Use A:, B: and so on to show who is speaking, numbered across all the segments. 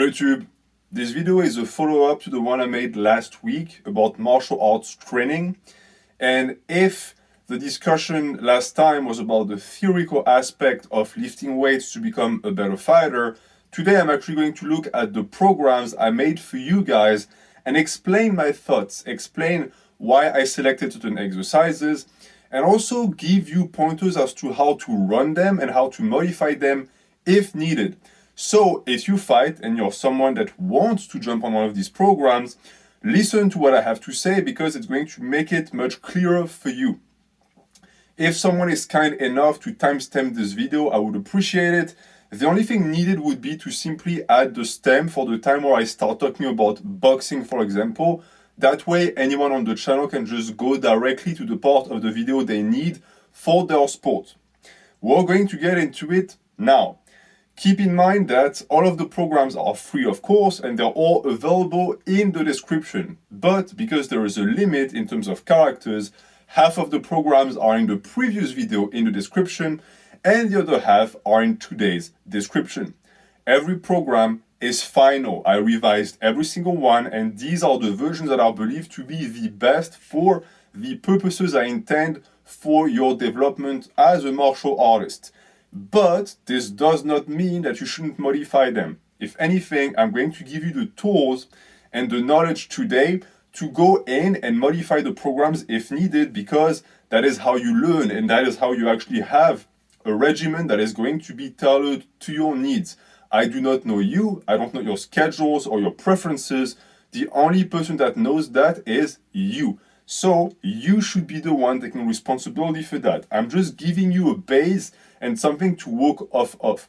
A: Hello YouTube, this video is a follow-up to the one I made last week about martial arts training. And if the discussion last time was about the theoretical aspect of lifting weights to become a better fighter, today I'm actually going to look at the programs I made for you guys and explain my thoughts, explain why I selected certain exercises, and also give you pointers as to how to run them and how to modify them if needed. So if you fight and you're someone that wants to jump on one of these programs, listen to what I have to say because it's going to make it much clearer for you. If someone is kind enough to timestamp this video, I would appreciate it. The only thing needed would be to simply add the stamp for the time where I start talking about boxing, for example. That way, anyone on the channel can just go directly to the part of the video they need for their sport. We're going to get into it now. Keep in mind that all of the programs are free, of course, and they're all available in the description. But because there is a limit in terms of characters, half of the programs are in the previous video in the description, and the other half are in today's description. Every program is final. I revised every single one, and these are the versions that are believed to be the best for the purposes I intend for your development as a martial artist. But this does not mean that you shouldn't modify them. If anything, I'm going to give you the tools and the knowledge today to go in and modify the programs if needed, because that is how you learn and that is how you actually have a regimen that is going to be tailored to your needs. I do not know you, I don't know your schedules or your preferences. The only person that knows that is you. So you should be the one taking responsibility for that. I'm just giving you a base and something to work off of.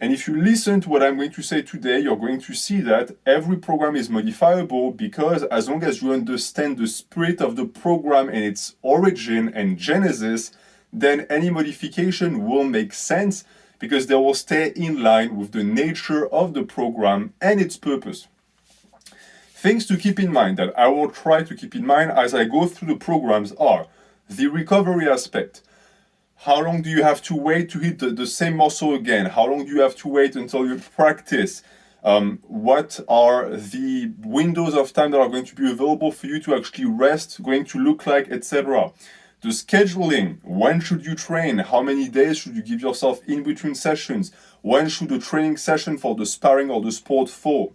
A: And if you listen to what I'm going to say today, you're going to see that every program is modifiable, because as long as you understand the spirit of the program and its origin and genesis, then any modification will make sense because they will stay in line with the nature of the program and its purpose. Things to keep in mind that I will try to keep in mind as I go through the programs are the recovery aspect. How long do you have to wait to hit the same muscle again? How long do you have to wait until you practice? What are the windows of time that are going to be available for you to actually rest going to look like, etc. The scheduling, when should you train? How many days should you give yourself in between sessions? When should the training session for the sparring or the sport fall?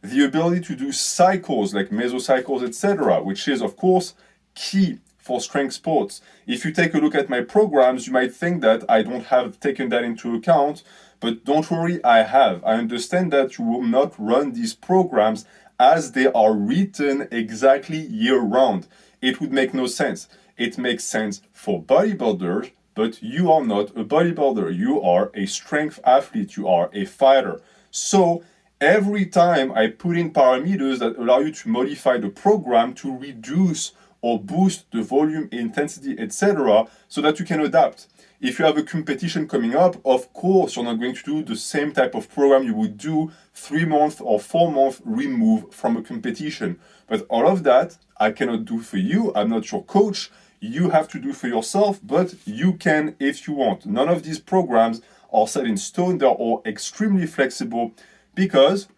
A: The ability to do cycles like mesocycles, etc., which is of course key for strength sports. If you take a look at my programs, you might think that I don't have taken that into account, but don't worry, I have. I understand that you will not run these programs as they are written exactly year-round. It would make no sense. It makes sense for bodybuilders, but you are not a bodybuilder. You are a strength athlete. You are a fighter. So every time I put in parameters that allow you to modify the program to reduce or boost the volume, intensity, etc., so that you can adapt. If you have a competition coming up, of course, you're not going to do the same type of program you would do 3 months or 4 months remove from a competition. But all of that, I cannot do for you. I'm not your coach. You have to do for yourself, but you can if you want. None of these programs are set in stone. They're all extremely flexible because,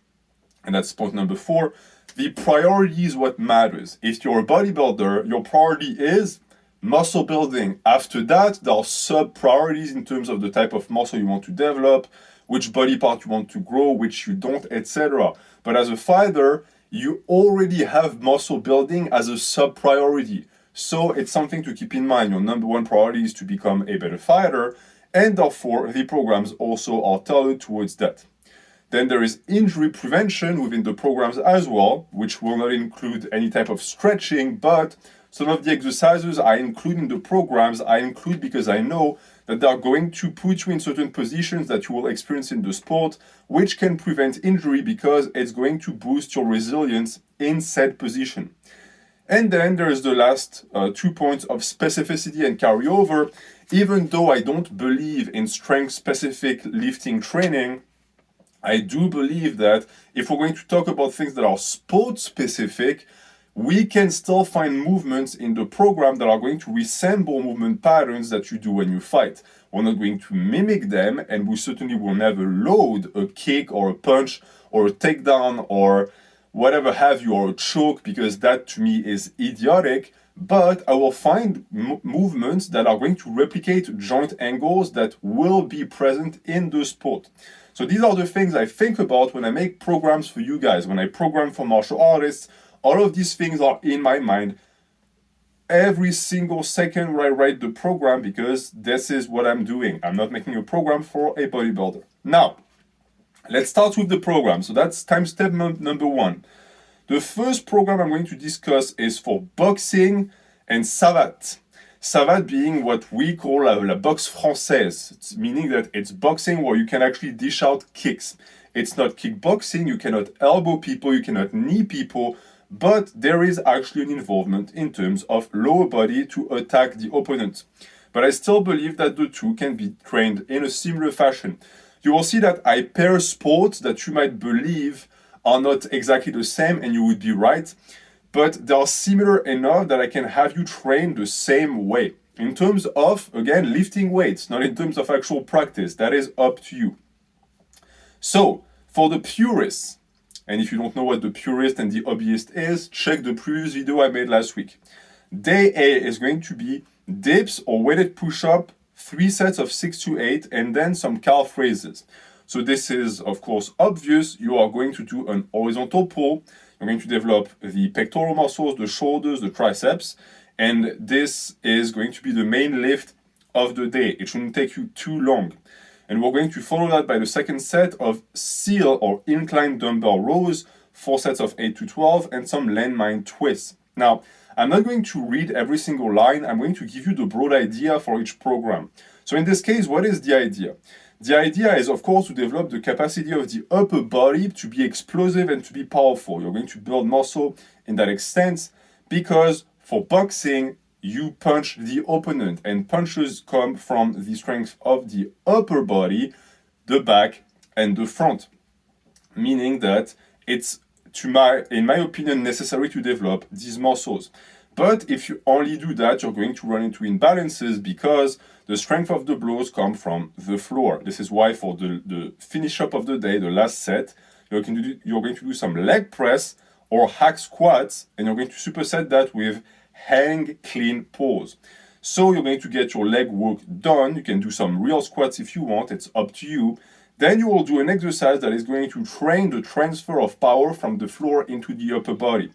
A: and that's point number 4, the priority is what matters. If you're a bodybuilder, your priority is muscle building. After that, there are sub-priorities in terms of the type of muscle you want to develop, which body part you want to grow, which you don't, etc. But as a fighter, you already have muscle building as a sub-priority. So it's something to keep in mind. Your number 1 priority is to become a better fighter, and therefore the programs also are tailored towards that. Then there is injury prevention within the programs as well, which will not include any type of stretching, but some of the exercises I include in the programs, I include because I know that they are going to put you in certain positions that you will experience in the sport, which can prevent injury because it's going to boost your resilience in said position. And then there is the last 2 points of specificity and carryover. Even though I don't believe in strength-specific lifting training, I do believe that if we're going to talk about things that are sport-specific, we can still find movements in the program that are going to resemble movement patterns that you do when you fight. We're not going to mimic them, and we certainly will never load a kick or a punch or a takedown or whatever have you, or a choke, because that to me is idiotic. But I will find movements that are going to replicate joint angles that will be present in the sport. So these are the things I think about when I make programs for you guys. When I program for martial artists, all of these things are in my mind every single second when I write the program, because this is what I'm doing. I'm not making a program for a bodybuilder. Now, let's start with the program. So that's time step number one. The first program I'm going to discuss is for boxing and savate. Savate being what we call la boxe française. It's meaning that it's boxing where you can actually dish out kicks. It's not kickboxing, you cannot elbow people, you cannot knee people, but there is actually an involvement in terms of lower body to attack the opponent. But I still believe that the two can be trained in a similar fashion. You will see that I pair sports that you might believe are not exactly the same, and you would be right, but they are similar enough that I can have you train the same way. In terms of, again, lifting weights, not in terms of actual practice. That is up to you. So, for the purists, and if you don't know what the purist and the hobbyist is, check the previous video I made last week. Day A is going to be dips or weighted push-up, 3 sets of 6 to 8, and then some calf raises. So this is, of course, obvious. You are going to do an horizontal pull. You're going to develop the pectoral muscles, the shoulders, the triceps, and this is going to be the main lift of the day. It shouldn't take you too long. And we're going to follow that by the second set of seal or incline dumbbell rows, 4 sets of 8 to 12, and some landmine twists. Now, I'm not going to read every single line. I'm going to give you the broad idea for each program. So in this case, what is the idea? The idea is, of course, to develop the capacity of the upper body to be explosive and to be powerful. You're going to build muscle in that extent, because for boxing, you punch the opponent, and punches come from the strength of the upper body, the back, and the front. Meaning that it's, in my opinion, necessary to develop these muscles. But if you only do that, you're going to run into imbalances, because the strength of the blows come from the floor. This is why for the finish up of the day, the last set, you're going to do some leg press or hack squats, and you're going to superset that with hang clean pulls. So you're going to get your leg work done. You can do some real squats if you want, it's up to you. Then you will do an exercise that is going to train the transfer of power from the floor into the upper body.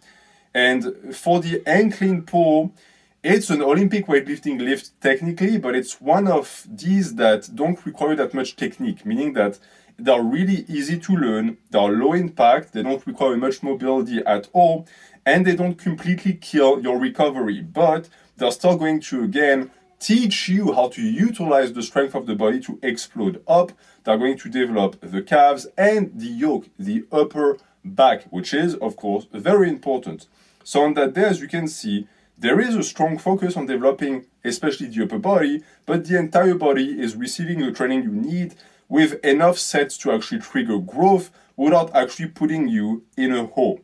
A: And for the hang clean pull, it's an Olympic weightlifting lift technically, but it's one of these that don't require that much technique, meaning that they're really easy to learn, they're low impact, they don't require much mobility at all, and they don't completely kill your recovery. But they're still going to, again, teach you how to utilize the strength of the body to explode up. They're going to develop the calves and the yoke, the upper back, which is, of course, very important. So on that day, as you can see, there is a strong focus on developing especially the upper body, but the entire body is receiving the training you need with enough sets to actually trigger growth without actually putting you in a hole.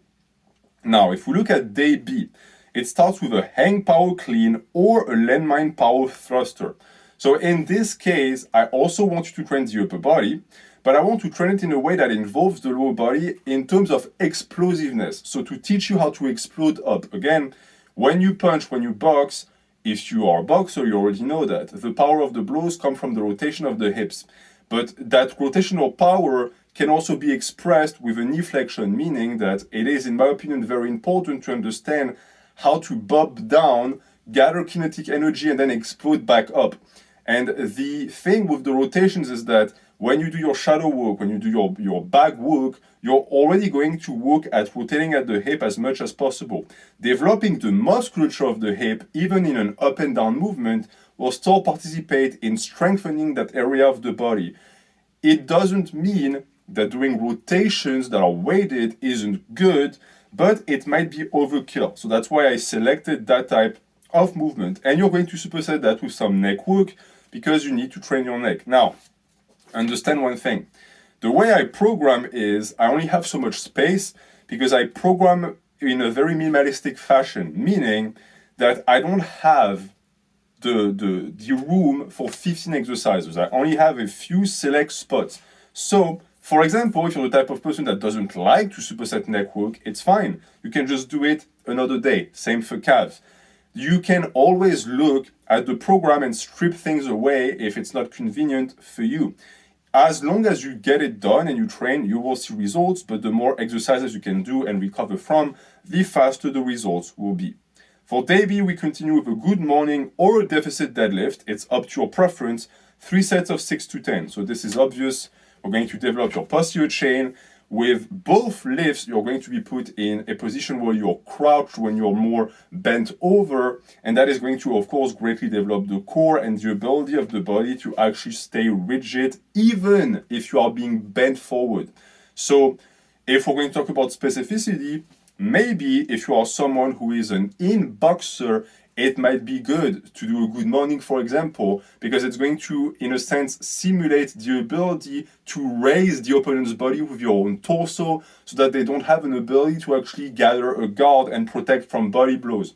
A: Now, if we look at day B, it starts with a hang power clean or a landmine power thruster. So in this case, I also want you to train the upper body, but I want to train it in a way that involves the lower body in terms of explosiveness. So to teach you how to explode up. Again, when you punch, when you box, if you are a boxer, you already know that. The power of the blows come from the rotation of the hips. But that rotational power can also be expressed with a knee flexion, meaning that it is, in my opinion, very important to understand how to bob down, gather kinetic energy, and then explode back up. And the thing with the rotations is that when you do your shadow work, when you do your back work, you're already going to work at rotating at the hip as much as possible. Developing the musculature of the hip, even in an up and down movement, will still participate in strengthening that area of the body. It doesn't mean that doing rotations that are weighted isn't good, but it might be overkill. So that's why I selected that type of movement. And you're going to superset that with some neck work, because you need to train your neck. Now, understand one thing. The way I program is I only have so much space because I program in a very minimalistic fashion, meaning that I don't have the room for 15 exercises. I only have a few select spots. So For example, if you're the type of person that doesn't like to superset neck work, it's fine. You can just do it another day. Same for calves. You can always look at the program and strip things away if it's not convenient for you. As long as you get it done and you train, you will see results, but the more exercises you can do and recover from, the faster the results will be. For day B, we continue with a good morning or a deficit deadlift. It's up to your preference. 3 sets of 6 to 10. So this is obvious. We're going to develop your posterior chain. With both lifts, you're going to be put in a position where you're crouched when you're more bent over, and that is going to, of course, greatly develop the core and the ability of the body to actually stay rigid, even if you are being bent forward. So if we're going to talk about specificity, maybe if you are someone who is an in-boxer, it might be good to do a good morning, for example, because it's going to, in a sense, simulate the ability to raise the opponent's body with your own torso so that they don't have an ability to actually gather a guard and protect from body blows.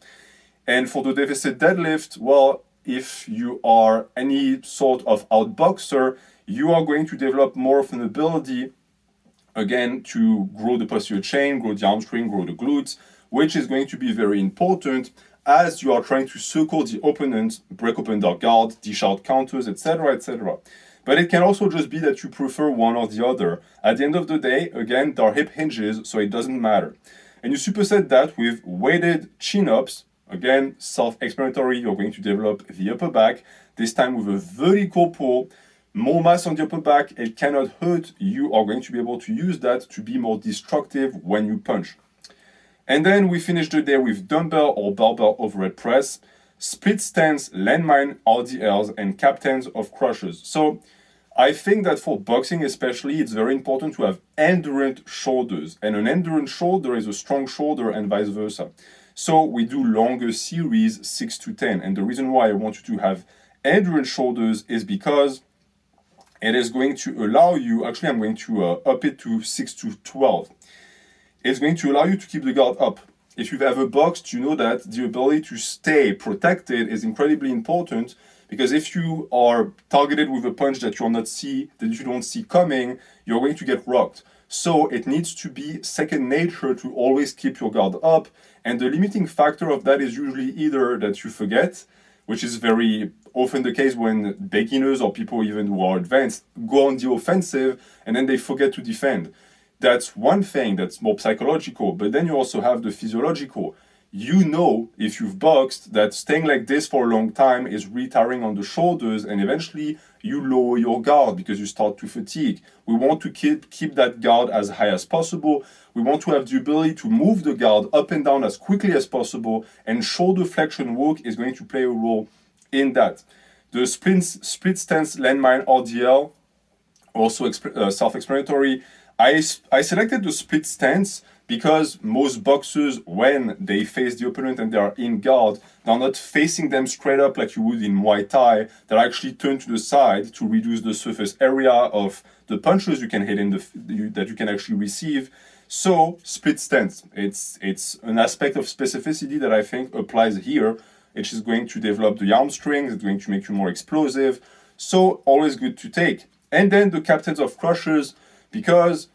A: And for the deficit deadlift, well, if you are any sort of outboxer, you are going to develop more of an ability, again, to grow the posterior chain, grow the hamstring, grow the glutes, which is going to be very important as you are trying to circle the opponent, break open their guard, dish out counters, etc., etc. But it can also just be that you prefer one or the other. At the end of the day, again, they're hip hinges, so it doesn't matter. And you superset that with weighted chin-ups. Again, self-explanatory, you're going to develop the upper back, this time with a vertical pull. More mass on the upper back, it cannot hurt. You are going to be able to use that to be more destructive when you punch. And then we finish the day with dumbbell or barbell overhead press, split stance, landmine, RDLs, and captains of crushers. So I think that for boxing especially, it's very important to have endurant shoulders. And an endurant shoulder is a strong shoulder and vice versa. So we do longer series, 6 to 10. And the reason why I want you to have endurant shoulders is because it is going to allow you, actually I'm going to up it to 6 to 12. It's going to allow you to keep the guard up. If you've ever boxed, you know that the ability to stay protected is incredibly important, because if you are targeted with a punch that you don't see coming, you're going to get rocked. So it needs to be second nature to always keep your guard up. And the limiting factor of that is usually either that you forget, which is very often the case when beginners or people even who are advanced go on the offensive and then they forget to defend. That's one thing that's more psychological, but then you also have the physiological. You know, if you've boxed, that staying like this for a long time is retiring on the shoulders, and eventually you lower your guard because you start to fatigue. We want to keep that guard as high as possible. We want to have the ability to move the guard up and down as quickly as possible, and shoulder flexion work is going to play a role in that. The split stance landmine RDL, also self-explanatory. I selected the split stance because most boxers, when they face the opponent and they are in guard, they're not facing them straight up like you would in Muay Thai. They're actually turned to the side to reduce the surface area of the punches you can hit that you can actually receive. So split stance, it's an aspect of specificity that I think applies here. It is going to develop the hamstrings. It's going to make you more explosive. So always good to take. And then the captains of crushers, because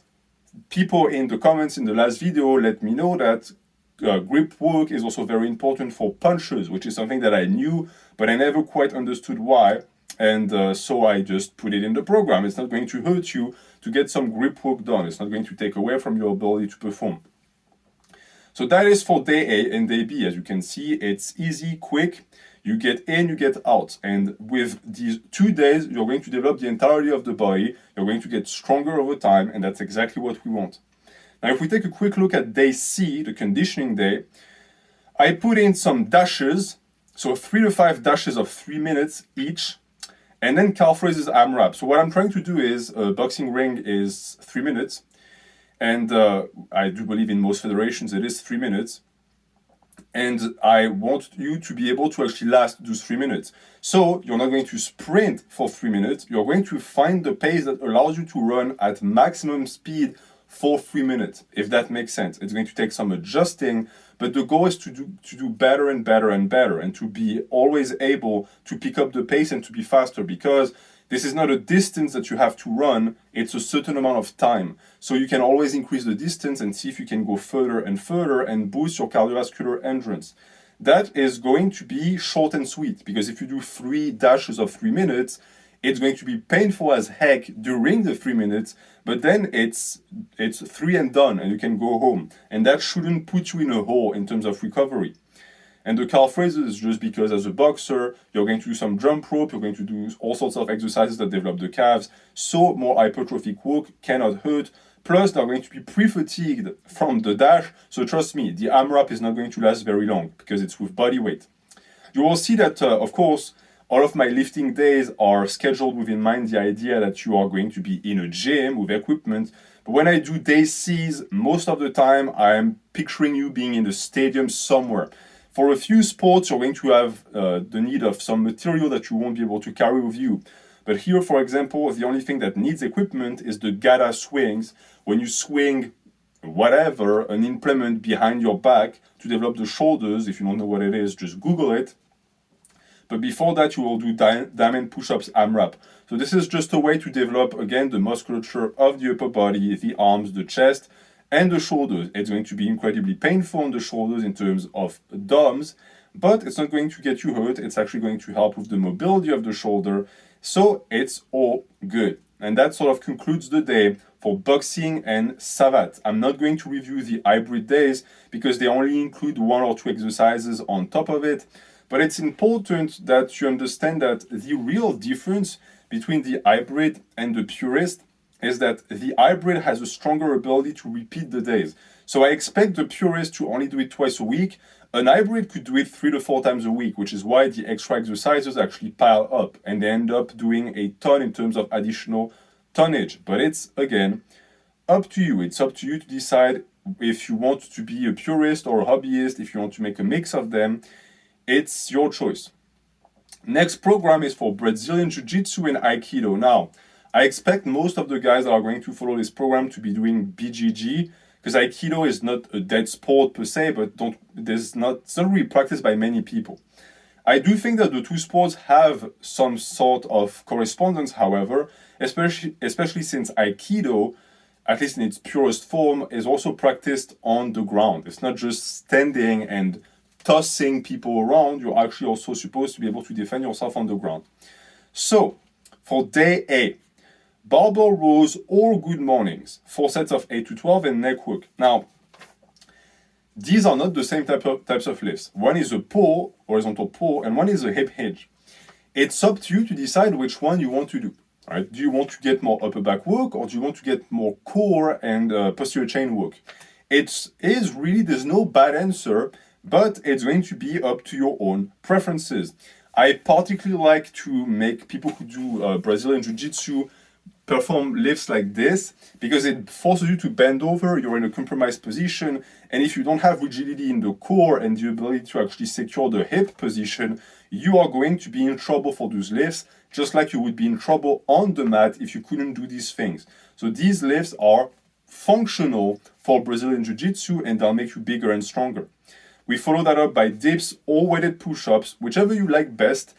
A: people in the comments in the last video let me know that grip work is also very important for punchers, which is something that I knew, but I never quite understood why. And so I just put it in the program. It's not going to hurt you to get some grip work done. It's not going to take away from your ability to perform. So that is for day A and day B. As you can see, it's easy, quick. You get in, you get out. And with these 2 days, you're going to develop the entirety of the body. You're going to get stronger over time, and that's exactly what we want. Now, if we take a quick look at day C, the conditioning day, I put in some dashes, so 3 to 5 dashes of 3 minutes each, and then calf raises, AMRAP. So what I'm trying to do is, a boxing ring is 3 minutes, and I do believe in most federations it is 3 minutes. And I want you to be able to actually last those 3 minutes. So you're not going to sprint for 3 minutes. You're going to find the pace that allows you to run at maximum speed for 3 minutes, if that makes sense. It's going to take some adjusting, but the goal is to do better and better and better, and to be always able to pick up the pace and to be faster, because This is not a distance that you have to run, it's a certain amount of time. So you can always increase the distance and see if you can go further and boost your cardiovascular endurance. That is going to be short and sweet, because if you do 3 dashes of 3 minutes, it's going to be painful as heck during the 3 minutes, but then it's 3 and done and you can go home. And that shouldn't put you in a hole in terms of recovery. And the calf raises is just because as a boxer, you're going to do some jump rope, you're going to do all sorts of exercises that develop the calves, so more hypertrophic work cannot hurt. Plus, they're going to be pre-fatigued from the dash, so trust me, the AMRAP is not going to last very long because it's with body weight. You will see that, of course, all of my lifting days are scheduled with in mind the idea that you are going to be in a gym with equipment. But when I do day C's, most of the time I'm picturing you being in the stadium somewhere. For a few sports, you're going to have the need of some material that you won't be able to carry with you. But here, for example, the only thing that needs equipment is the GATA swings. When you swing whatever, an implement behind your back to develop the shoulders, if you don't know what it is, just Google it. But before that, you will do diamond push-ups AMRAP. So this is just a way to develop, again, the musculature of the upper body, the arms, the chest, and the shoulders. It's going to be incredibly painful on the shoulders in terms of DOMs, but it's not going to get you hurt. It's actually going to help with the mobility of the shoulder. So it's all good. And that sort of concludes the day for boxing and savate. I'm not going to review the hybrid days because they only include 1 or 2 exercises on top of it. But it's important that you understand that the real difference between the hybrid and the purist is that the hybrid has a stronger ability to repeat the days. So I expect the purist to only do it twice a week. An hybrid could do it 3 to 4 times a week, which is why the extra exercises actually pile up and they end up doing a ton in terms of additional tonnage. But it's, again, up to you. It's up to you to decide if you want to be a purist or a hobbyist, if you want to make a mix of them. It's your choice. Next program is for Brazilian Jiu-Jitsu and Aikido. Now, I expect most of the guys that are going to follow this program to be doing BJJ, because Aikido is not a dead sport per se, but it's not really practiced by many people. I do think that the two sports have some sort of correspondence, however, especially since Aikido, at least in its purest form, is also practiced on the ground. It's not just standing and tossing people around. You're actually also supposed to be able to defend yourself on the ground. So, for day A, barbell rows all good mornings, 4 sets of 8 to 12 and neck work. Now, these are not the same types of lifts. One is a pull, horizontal pull, and one is a hip hinge. It's up to you to decide which one you want to do. Right? Do you want to get more upper back work, or do you want to get more core and posterior chain work? There's no bad answer, but it's going to be up to your own preferences. I particularly like to make people who do Brazilian Jiu-Jitsu perform lifts like this because it forces you to bend over, you're in a compromised position, and if you don't have rigidity in the core and the ability to actually secure the hip position, you are going to be in trouble for those lifts, just like you would be in trouble on the mat if you couldn't do these things. So these lifts are functional for Brazilian Jiu-Jitsu and they'll make you bigger and stronger. We follow that up by dips or weighted push-ups, whichever you like best.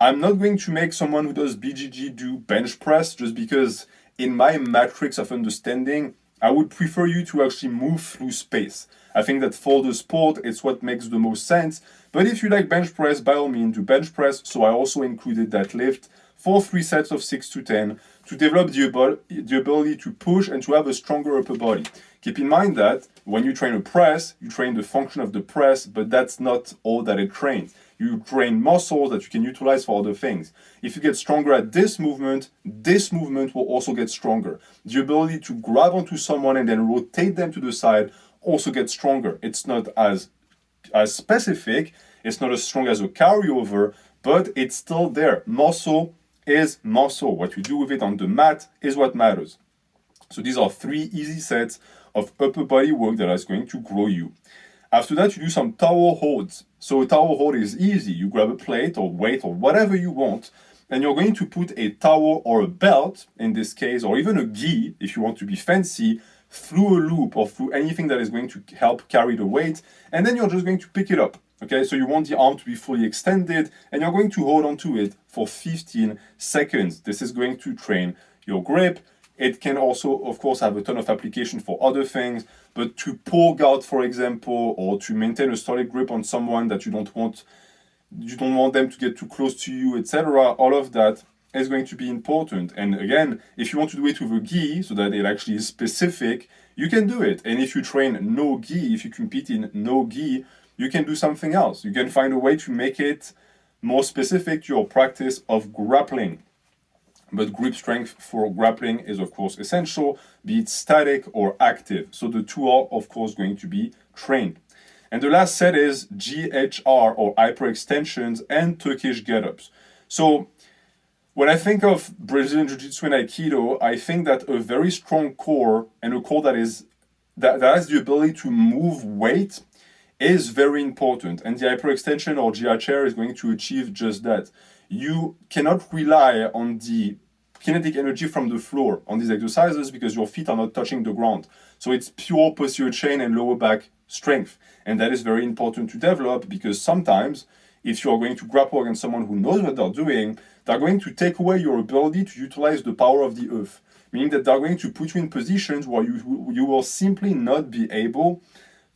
A: I'm not going to make someone who does BJJ do bench press just because in my matrix of understanding, I would prefer you to actually move through space. I think that for the sport, it's what makes the most sense. But if you like bench press, by all means, do bench press. So I also included that lift for 3 sets of 6 to 10 to develop the ability to push and to have a stronger upper body. Keep in mind that when you train a press, you train the function of the press, but that's not all that it trains. You train muscles that you can utilize for other things. If you get stronger at this movement will also get stronger. The ability to grab onto someone and then rotate them to the side also gets stronger. It's not as specific, it's not as strong as a carryover, but it's still there. Muscle is muscle. What you do with it on the mat is what matters. So these are 3 easy sets of upper body work that is going to grow you. After that, you do some tower holds. So a tower hold is easy. You grab a plate or weight or whatever you want, and you're going to put a towel or a belt, in this case, or even a gi, if you want to be fancy, through a loop or through anything that is going to help carry the weight, and then you're just going to pick it up. Okay, so you want the arm to be fully extended and you're going to hold on to it for 15 seconds. This is going to train your grip. It can also, of course, have a ton of application for other things, but to pull guard, for example, or to maintain a solid grip on someone that you don't want them to get too close to you, etc., all of that is going to be important. And again, if you want to do it with a gi so that it actually is specific, you can do it. And if you train no gi, if you compete in no gi, you can do something else. You can find a way to make it more specific to your practice of grappling. But grip strength for grappling is, of course, essential, be it static or active. So the two are, of course, going to be trained. And the last set is GHR, or hyperextensions, and Turkish get-ups. So when I think of Brazilian Jiu-Jitsu and Aikido, I think that a very strong core, and a core that has the ability to move weight, is very important. And the hyperextension, or GHR, is going to achieve just that. You cannot rely on the kinetic energy from the floor on these exercises because your feet are not touching the ground. So it's pure posterior chain and lower back strength. And that is very important to develop, because sometimes if you are going to grapple against someone who knows what they're doing, they're going to take away your ability to utilize the power of the earth. Meaning that they're going to put you in positions where you will simply not be able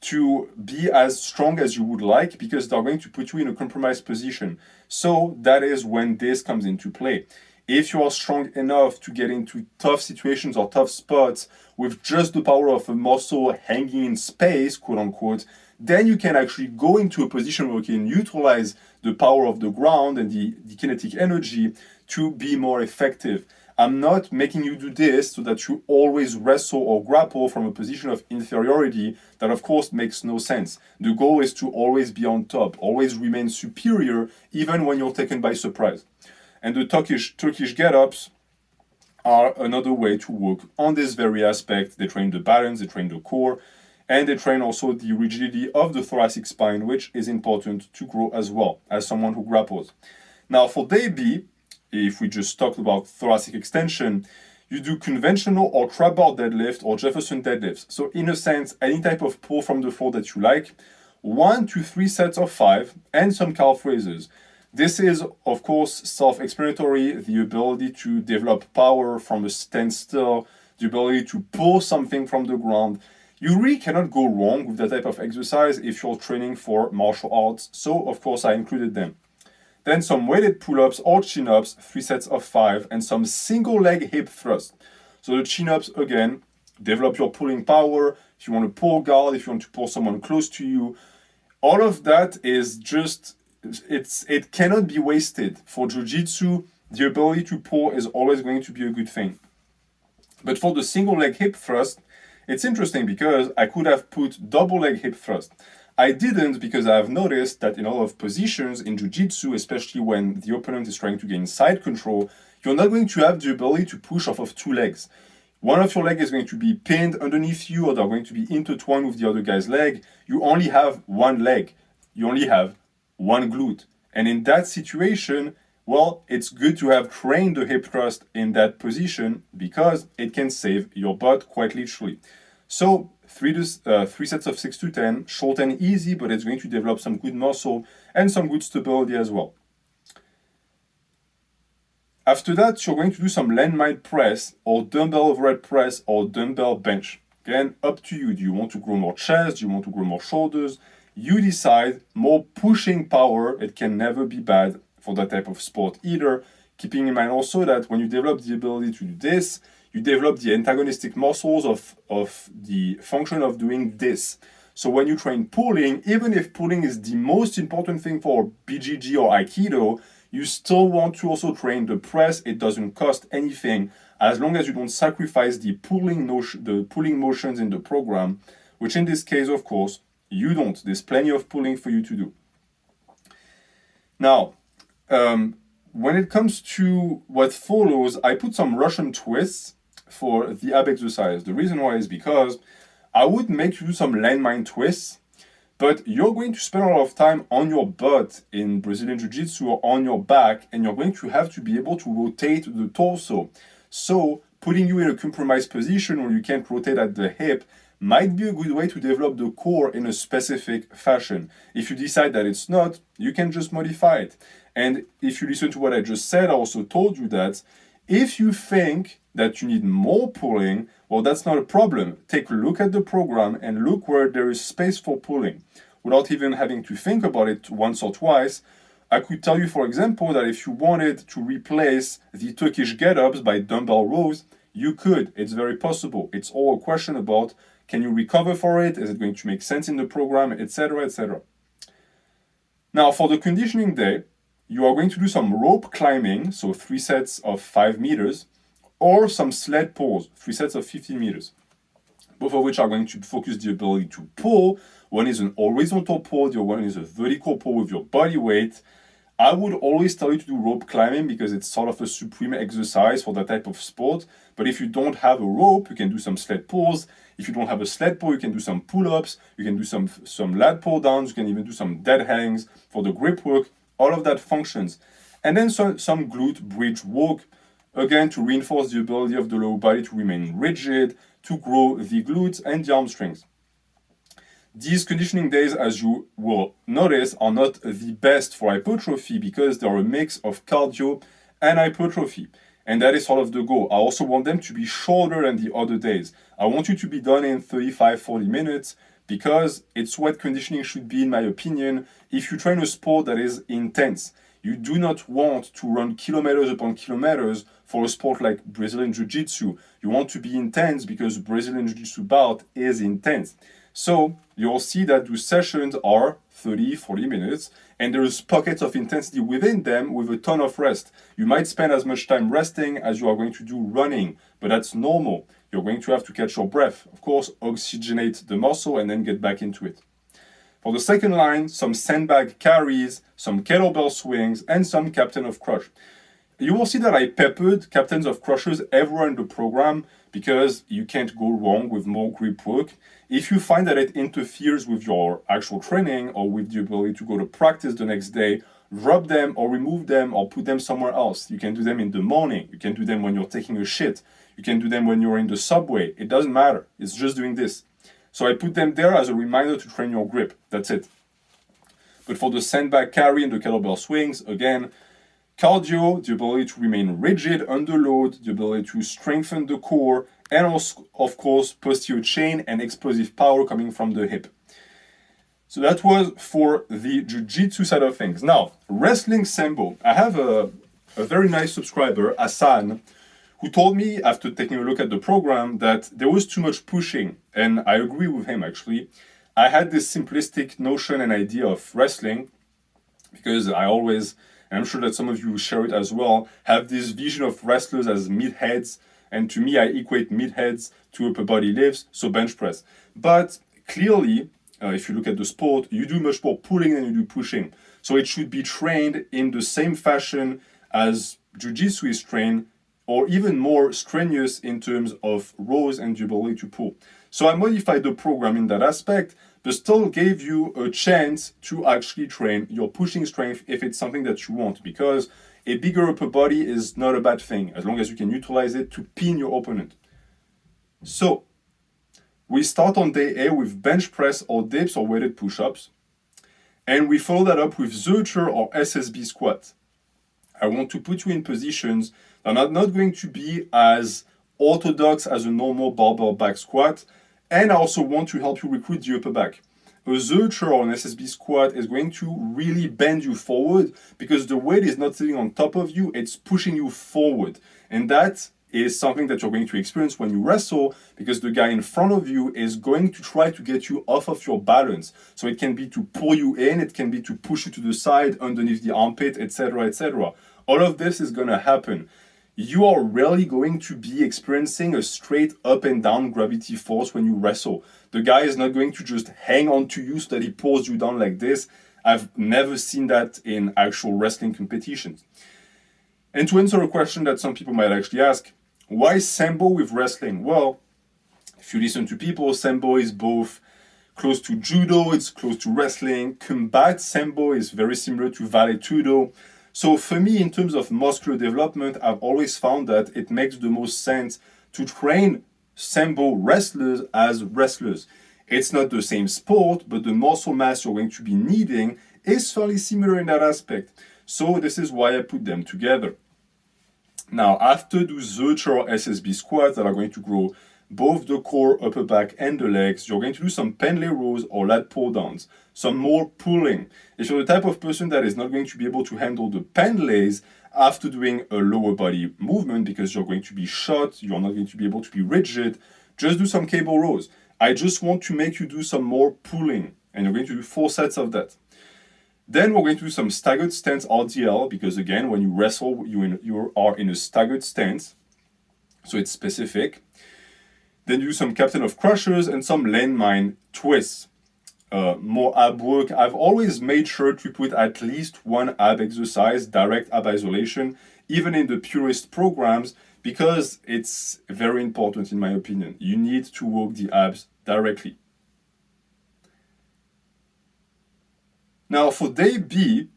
A: to be as strong as you would like, because they're going to put you in a compromised position. So that is when this comes into play. If you are strong enough to get into tough situations or tough spots with just the power of a muscle hanging in space, quote unquote, then you can actually go into a position where you can utilize the power of the ground and the kinetic energy to be more effective. I'm not making you do this so that you always wrestle or grapple from a position of inferiority. That, of course, makes no sense. The goal is to always be on top, always remain superior, even when you're taken by surprise. And the Turkish get-ups are another way to work on this very aspect. They train the balance, they train the core, and they train also the rigidity of the thoracic spine, which is important to grow as well as someone who grapples. Now, for day B, if we just talked about thoracic extension, you do conventional or trap bar deadlift or Jefferson deadlifts. So in a sense, any type of pull from the floor that you like, 1 to 3 sets of 5, and some calf raises. This is, of course, self-explanatory, the ability to develop power from a standstill, the ability to pull something from the ground. You really cannot go wrong with that type of exercise if you're training for martial arts. So, of course, I included them. Then some weighted pull-ups or chin-ups, 3 sets of 5, and some single leg hip thrust. So the chin-ups, again, develop your pulling power. If you want to pull guard, if you want to pull someone close to you, all of that is just, it cannot be wasted. For Jiu-Jitsu, the ability to pull is always going to be a good thing. But for the single leg hip thrust, it's interesting because I could have put double leg hip thrust. I didn't, because I have noticed that in a lot of positions in Jiu-Jitsu, especially when the opponent is trying to gain side control, you're not going to have the ability to push off of 2 legs. One of your legs is going to be pinned underneath you, or they're going to be intertwined with the other guy's leg. You only have 1 leg. You only have 1 glute. And in that situation, well, it's good to have trained the hip thrust in that position, because it can save your butt quite literally. So 3 sets of 6 to 10, short and easy, but it's going to develop some good muscle and some good stability as well. After that, you're going to do some landmine press or dumbbell overhead press or dumbbell bench. Again, up to you. Do you want to grow more chest? Do you want to grow more shoulders? You decide. More pushing power, it can never be bad for that type of sport either. Keeping in mind also that when you develop the ability to do this, you develop the antagonistic muscles of the function of doing this. So when you train pulling, even if pulling is the most important thing for BJJ or Aikido, you still want to also train the press. It doesn't cost anything, as long as you don't sacrifice the pulling motions in the program, which in this case, of course, you don't. There's plenty of pulling for you to do. Now, when it comes to what follows, I put some Russian twists for the ab exercise. The reason why is because I would make you do some landmine twists, but you're going to spend a lot of time on your butt in Brazilian Jiu-Jitsu or on your back, and you're going to have to be able to rotate the torso. So putting you in a compromised position where you can't rotate at the hip might be a good way to develop the core in a specific fashion. If you decide that it's not, you can just modify it. And if you listen to what I just said, I also told you that if you think that you need more pulling, well, that's not a problem. Take a look at the program and look where there is space for pulling. Without even having to think about it once or twice, I could tell you, for example, that if you wanted to replace the Turkish get-ups by dumbbell rows, you could. It's very possible. It's all a question about, can you recover for it? Is it going to make sense in the program, etc., etc. Now, for the conditioning day, you are going to do some rope climbing, so 3 sets of 5 meters, or some sled pulls, 3 sets of 15 meters. Both of which are going to focus the ability to pull. One is an horizontal pull, the other one is a vertical pull with your body weight. I would always tell you to do rope climbing because it's sort of a supreme exercise for that type of sport. But if you don't have a rope, you can do some sled pulls. If you don't have a sled pull, you can do some pull-ups, you can do some lat pull downs, you can even do some dead hangs for the grip work. All of that functions. And then some glute bridge walk, again, to reinforce the ability of the lower body to remain rigid, to grow the glutes and the hamstrings. These conditioning days, as you will notice, are not the best for hypertrophy because they are a mix of cardio and hypertrophy. And that is sort of the goal. I also want them to be shorter than the other days. I want you to be done in 35-40 minutes because it's what conditioning should be, in my opinion. If you train a sport that is intense, you do not want to run kilometers upon kilometers for a sport like Brazilian Jiu-Jitsu. You want to be intense because Brazilian Jiu-Jitsu bout is intense. So you'll see that those sessions are 30-40 minutes, and there's pockets of intensity within them with a ton of rest. You might spend as much time resting as you are going to do running, but that's normal. You're going to have to catch your breath. Of course, oxygenate the muscle and then get back into it. For the second line, some sandbag carries, some kettlebell swings, and some captain of crush. You will see that I peppered captains of crushes everywhere in the program because you can't go wrong with more grip work. If you find that it interferes with your actual training or with the ability to go to practice the next day, drop them or remove them or put them somewhere else. You can do them in the morning. You can do them when you're taking a shit. You can do them when you're in the subway. It doesn't matter. It's just doing this. So I put them there as a reminder to train your grip. That's it. But for the sandbag carry and the kettlebell swings, again, cardio, the ability to remain rigid under load, the ability to strengthen the core, and also, of course, posterior chain and explosive power coming from the hip. So that was for the jiu-jitsu side of things. Now, wrestling sambo. I have a very nice subscriber, Hassan, who told me after taking a look at the program that there was too much pushing. And I agree with him, actually. I had this simplistic notion and idea of wrestling because I always, and I'm sure that some of you share it as well, have this vision of wrestlers as meatheads. And to me, I equate meatheads to upper body lifts, so bench press. But clearly, if you look at the sport, you do much more pulling than you do pushing. So it should be trained in the same fashion as jiu-jitsu is trained, or even more strenuous in terms of rows and the ability to pull. So I modified the program in that aspect, but still gave you a chance to actually train your pushing strength if it's something that you want, because a bigger upper body is not a bad thing, as long as you can utilize it to pin your opponent. So, we start on day A with bench press or dips or weighted push-ups, and we follow that up with Zercher or SSB squat. I want to put you in positions that are not going to be as orthodox as a normal barbell back squat, and I also want to help you recruit the upper back. A Zercher or an SSB squat is going to really bend you forward because the weight is not sitting on top of you, it's pushing you forward. And that is something that you're going to experience when you wrestle because the guy in front of you is going to try to get you off of your balance. So it can be to pull you in, it can be to push you to the side, underneath the armpit, etc., etc. All of this is going to happen. You are rarely going to be experiencing a straight up and down gravity force when you wrestle. The guy is not going to just hang on to you so that he pulls you down like this. I've never seen that in actual wrestling competitions. And to answer a question that some people might actually ask, why sambo with wrestling? Well, if you listen to people, sambo is both close to judo, it's close to wrestling. Combat sambo is very similar to vale tudo. So for me, in terms of muscular development, I've always found that it makes the most sense to train sambo wrestlers as wrestlers. It's not the same sport, but the muscle mass you're going to be needing is fairly similar in that aspect. So this is why I put them together. Now, after the Zercher OR SSB squats that are going to grow both the core, upper back, and the legs, you're going to do some pendlay rows or lat pull downs, some more pulling. If you're the type of person that is not going to be able to handle the pendlays after doing a lower body movement because you're going to be shot, you're not going to be able to be rigid, just do some cable rows. I just want to make you do some more pulling, and you're going to do 4 sets of that. Then we're going to do some staggered stance RDL, because again, when you wrestle, you are in a staggered stance, so it's specific. Then you do some captain of crushers and some landmine twists. More ab work. I've always made sure to put at least one ab exercise, direct ab isolation, even in the Purist programs, because it's very important in my opinion. You need to work the abs directly. Now for day B,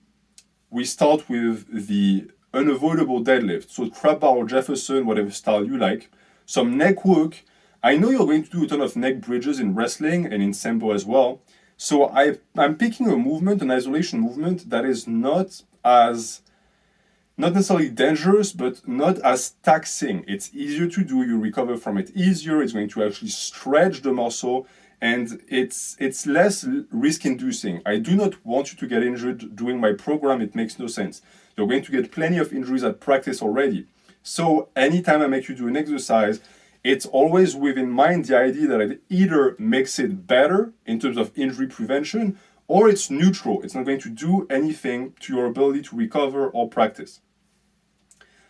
A: we start with the unavoidable deadlift. So trap bar or Jefferson, whatever style you like. Some neck work. I know you're going to do a ton of neck bridges in wrestling and in sambo as well. So I'm picking a movement, an isolation movement that is not necessarily dangerous, but not as taxing. It's easier to do, you recover from it easier, it's going to actually stretch the muscle, and it's less risk-inducing. I do not want you to get injured doing my program, it makes no sense. You're going to get plenty of injuries at practice already. So anytime I make you do an exercise, it's always within mind the idea that it either makes it better in terms of injury prevention, or it's neutral. It's not going to do anything to your ability to recover or practice.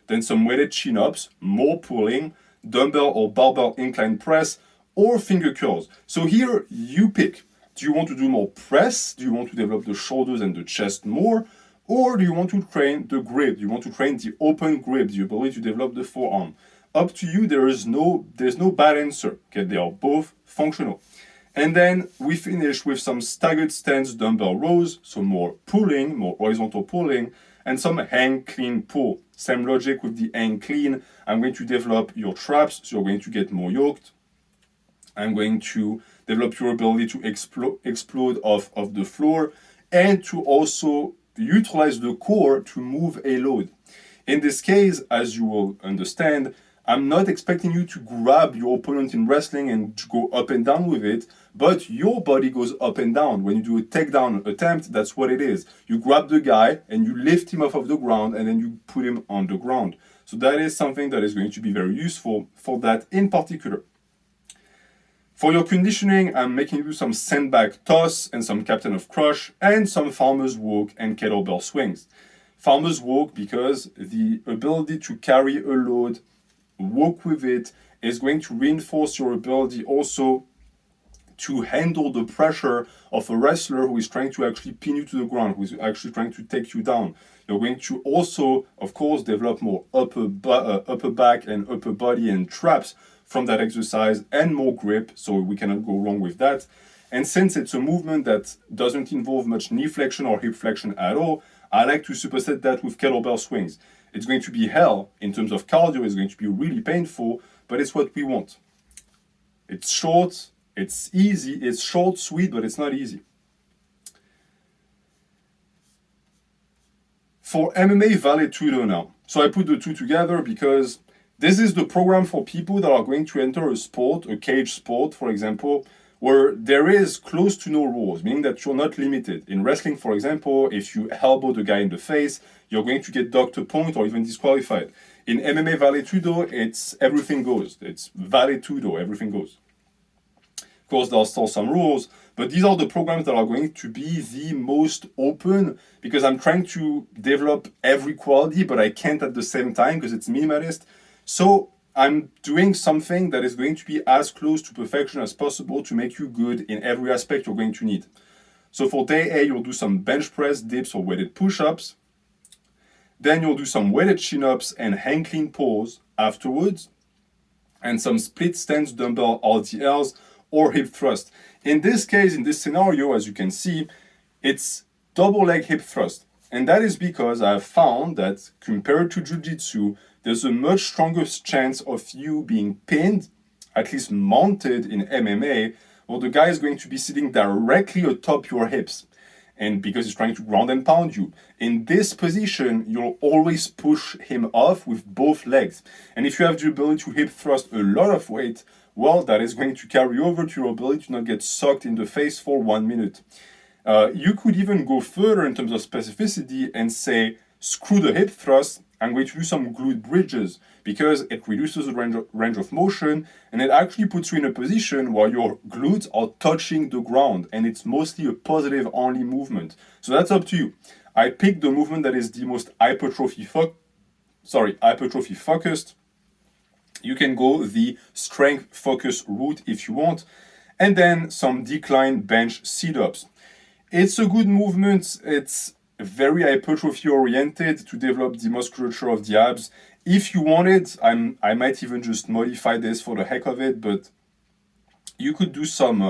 A: Then some weighted chin-ups, more pulling, dumbbell or barbell incline press, or finger curls. So here you pick. Do you want to do more press? Do you want to develop the shoulders and the chest more? Or do you want to train the grip? Do you want to train the open grip, the ability to develop the forearm? Up to you, there's no bad answer. Okay, they are both functional. And then we finish with some staggered stance dumbbell rows, so more pulling, more horizontal pulling, and some hang clean pull. Same logic with the hang clean. I'm going to develop your traps, so you're going to get more yoked. I'm going to develop your ability to explode off of the floor and to also utilize the core to move a load. In this case, as you will understand, I'm not expecting you to grab your opponent in wrestling and to go up and down with it, but your body goes up and down. When you do a takedown attempt, that's what it is. You grab the guy and you lift him off of the ground and then you put him on the ground. So that is something that is going to be very useful for that in particular. For your conditioning, I'm making you do some sandbag toss and some captain of crush and some farmer's walk and kettlebell swings. Farmer's walk because the ability to carry a load, work with it, is going to reinforce your ability also to handle the pressure of a wrestler who is trying to actually pin you to the ground, who is actually trying to take you down. You're going to also, of course, develop more upper back and upper body and traps from that exercise and more grip, so we cannot go wrong with that. And since it's a movement that doesn't involve much knee flexion or hip flexion at all, I like to superset that with kettlebell swings. It's going to be hell in terms of cardio, it's going to be really painful, but it's what we want. It's short, it's easy, it's short, sweet, but it's not easy. For MMA vale tudo now. So I put the two together because this is the program for people that are going to enter a sport, a cage sport, for example, where there is close to no rules, meaning that you're not limited. In wrestling, for example, if you elbow the guy in the face, you're going to get docked a point or even disqualified. In MMA vale tudo, it's everything goes. It's vale tudo, everything goes. Of course, there are still some rules, but these are the programs that are going to be the most open because I'm trying to develop every quality, but I can't at the same time because it's minimalist. So I'm doing something that is going to be as close to perfection as possible to make you good in every aspect you're going to need. So for day A, you'll do some bench press, dips, or weighted push-ups. Then you'll do some weighted chin-ups and hang clean pulls afterwards, and some split stance dumbbell RDLs or hip thrust. In this case, in this scenario, as you can see, it's double leg hip thrust. And that is because I've found that compared to jiu-jitsu, there's a much stronger chance of you being pinned at least mounted in MMA, well, the guy is going to be sitting directly atop your hips. And because he's trying to ground and pound you. In this position, you'll always push him off with both legs. And if you have the ability to hip thrust a lot of weight, well, that is going to carry over to your ability to not get sucked in the face for 1 minute. You could even go further in terms of specificity and say, screw the hip thrust, I'm going to do some glute bridges because it reduces the range of motion and it actually puts you in a position where your glutes are touching the ground and it's mostly a positive only movement. So that's up to you. I picked the movement that is the most hypertrophy focused. You can go the strength focus route if you want, and then some decline bench sit-ups. It's a good movement. It's very hypertrophy oriented to develop the musculature of the abs. If you wanted, I might even just modify this for the heck of it, but you could do some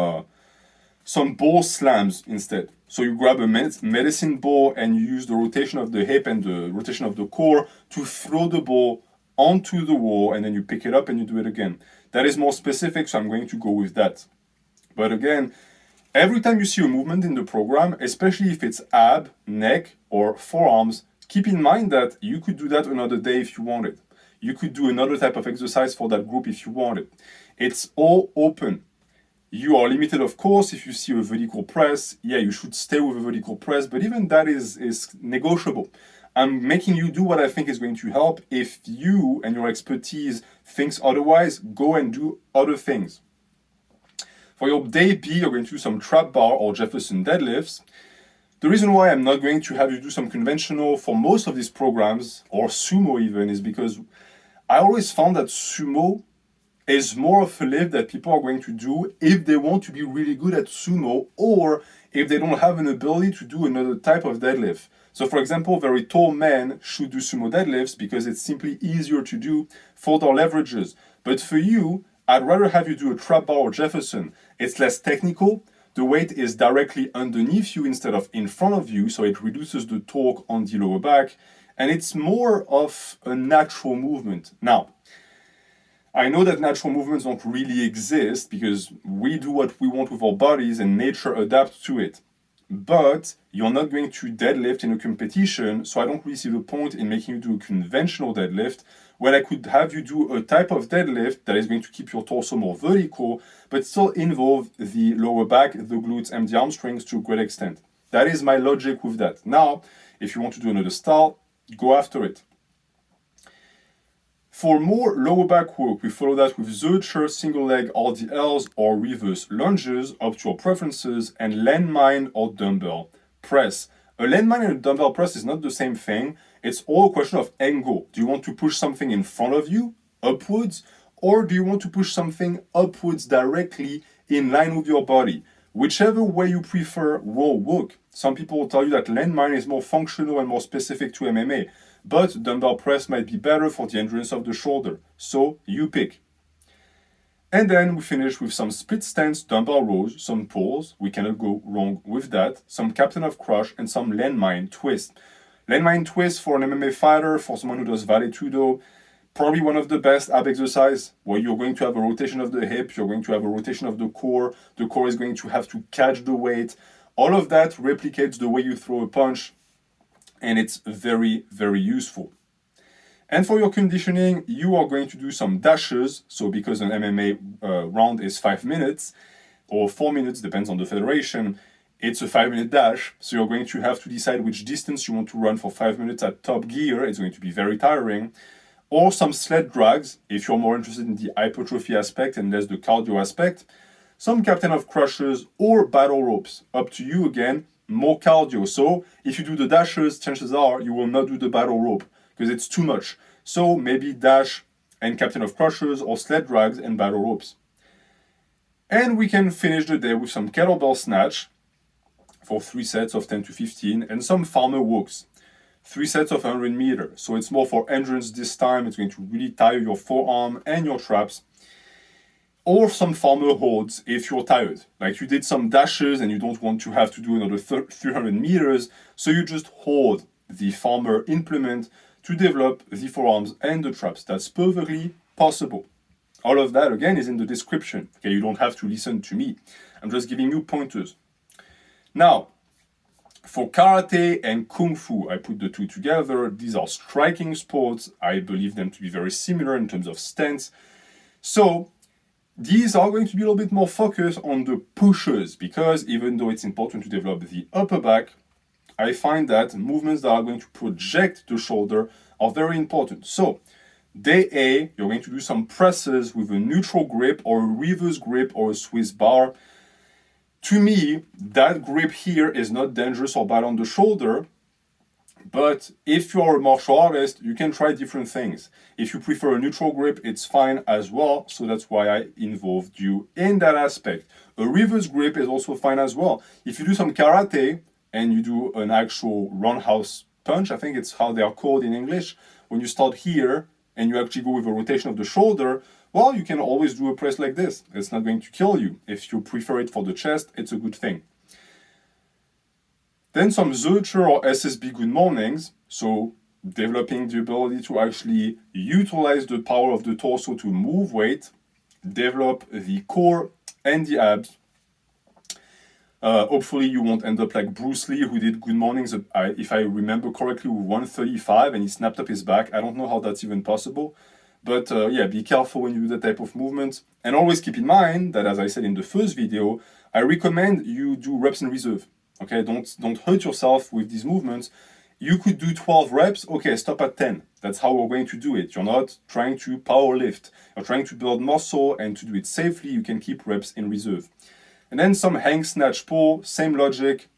A: ball slams instead. So you grab a medicine ball and you use the rotation of the hip and the rotation of the core to throw the ball onto the wall, and then you pick it up and you do it again. That is more specific, so I'm going to go with that. But again, every time you see a movement in the program, especially if it's ab, neck, or forearms, keep in mind that you could do that another day if you wanted. You could do another type of exercise for that group if you wanted. It's all open. You are limited, of course, if you see a vertical press. Yeah, you should stay with a vertical press, but even that is negotiable. I'm making you do what I think is going to help. If you and your expertise thinks otherwise, go and do other things. For your day B, you're going to do some trap bar or Jefferson deadlifts. The reason why I'm not going to have you do some conventional for most of these programs, or sumo even, is because I always found that sumo is more of a lift that people are going to do if they want to be really good at sumo, or if they don't have an ability to do another type of deadlift. So for example, very tall men should do sumo deadlifts because it's simply easier to do for their leverages. But for you, I'd rather have you do a trap bar or Jefferson. It's less technical. The weight is directly underneath you instead of in front of you, so it reduces the torque on the lower back, and it's more of a natural movement. Now, I know that natural movements don't really exist because we do what we want with our bodies and nature adapts to it. But you're not going to deadlift in a competition, so I don't really see the point in making you do a conventional deadlift when I could have you do a type of deadlift that is going to keep your torso more vertical, but still involve the lower back, the glutes, and the hamstrings to a great extent. That is my logic with that. Now, if you want to do another style, go after it. For more lower back work, we follow that with Zercher single leg RDLs or reverse lunges, up to your preferences, and landmine or dumbbell press. A landmine and a dumbbell press is not the same thing. It's all a question of angle. Do you want to push something in front of you, upwards, or do you want to push something upwards directly in line with your body? Whichever way you prefer will work. Some people will tell you that landmine is more functional and more specific to MMA, but dumbbell press might be better for the endurance of the shoulder. So you pick. And then we finish with some split stance dumbbell rows, some pulls, we cannot go wrong with that, some captain of crush, and some landmine twist. Landmine twist for an MMA fighter, for someone who does vale tudo, probably one of the best ab exercise, where you're going to have a rotation of the hip, you're going to have a rotation of the core is going to have to catch the weight. All of that replicates the way you throw a punch, and it's very, very useful. And for your conditioning, you are going to do some dashes. So because an MMA round is 5 minutes, or 4 minutes, depends on the federation, it's a 5-minute dash. So you're going to have to decide which distance you want to run for 5 minutes at top gear. It's going to be very tiring. Or some sled drags, if you're more interested in the hypertrophy aspect and less the cardio aspect. Some captain of crushes or battle ropes. Up to you again, more cardio. So if you do the dashes, chances are you will not do the battle rope because it's too much. So maybe dash and captain of crushers or sled drags and battle ropes. And we can finish the day with some kettlebell snatch for 3 sets of 10 to 15 and some farmer walks. 3 sets of 100 meters. So it's more for endurance this time. It's going to really tire your forearm and your traps. Or some farmer holds if you're tired. Like you did some dashes and you don't want to have to do another 300 meters. So you just hold the farmer implement to develop the forearms and the traps. That's perfectly possible. All of that, again, is in the description. Okay, you don't have to listen to me. I'm just giving you pointers. Now, for karate and kung fu, I put the two together. These are striking sports. I believe them to be very similar in terms of stance. So, these are going to be a little bit more focused on the pushes, because even though it's important to develop the upper back, I find that movements that are going to project the shoulder are very important. So, day A, you're going to do some presses with a neutral grip or a reverse grip or a Swiss bar. To me, that grip here is not dangerous or bad on the shoulder, but if you're a martial artist, you can try different things. If you prefer a neutral grip, it's fine as well, so that's why I involved you in that aspect. A reverse grip is also fine as well. If you do some karate and you do an actual roundhouse punch, I think it's how they are called in English, when you start here and you actually go with a rotation of the shoulder, well, you can always do a press like this. It's not going to kill you. If you prefer it for the chest, it's a good thing. Then some Zercher or SSB Good mornings. So developing the ability to actually utilize the power of the torso to move weight, develop the core and the abs. Hopefully you won't end up like Bruce Lee, who did good mornings, if I remember correctly, with 135 and he snapped up his back. I don't know how that's even possible. But yeah, be careful when you do that type of movement. And always keep in mind that, as I said in the first video, I recommend you do reps in reserve. Okay, don't hurt yourself with these movements. You could do 12 reps, okay, stop at 10. That's how we're going to do it. You're not trying to power lift. You're trying to build muscle, and to do it safely, you can keep reps in reserve. And then some hang, snatch, pull, same logic.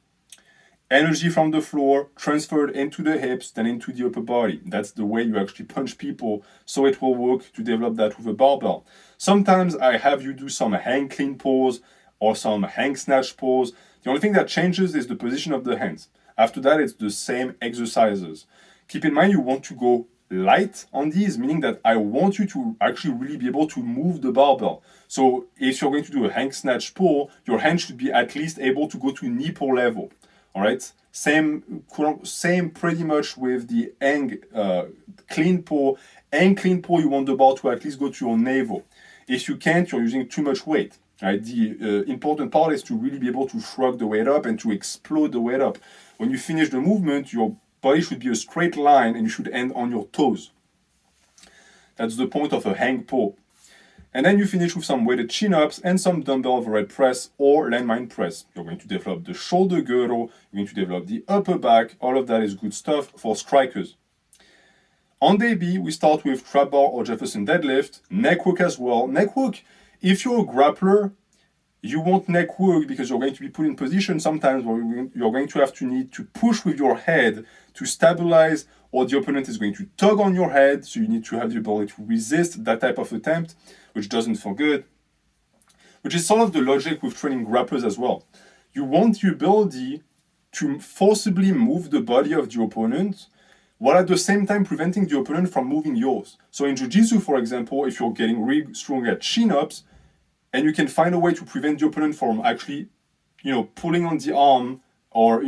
A: Energy from the floor transferred into the hips, then into the upper body. That's the way you actually punch people, so it will work to develop that with a barbell. Sometimes I have you do some hang clean pulls or some hang snatch pulls. The only thing that changes is the position of the hands. After that, it's the same exercises. Keep in mind you want to go light on these, meaning that I want you to actually really be able to move the barbell. So if you're going to do a hang snatch pull, your hand should be at least able to go to nipple level. All right, same pretty much with the hang clean pull. Hang clean pull, you want the bar to at least go to your navel. If you can't, you're using too much weight. Right? The important part is to really be able to shrug the weight up and to explode the weight up. When you finish the movement, your body should be a straight line and you should end on your toes. That's the point of a hang pull. And then you finish with some weighted chin-ups and some dumbbell overhead press or landmine press. You're going to develop the shoulder girdle, you're going to develop the upper back. All of that is good stuff for strikers. On day B, we start with trap bar or Jefferson deadlift, neck work as well. Neck work, if you're a grappler, you want neck work because you're going to be put in position sometimes where you're going to have to need to push with your head to stabilize, or the opponent is going to tug on your head, so you need to have the ability to resist that type of attempt, which doesn't feel good. Which is sort of the logic with training grapplers as well. You want the ability to forcibly move the body of the opponent, while at the same time preventing the opponent from moving yours. So in Jiu-Jitsu, for example, if you're getting really strong at chin-ups, and you can find a way to prevent the opponent from actually, pulling on the arm or,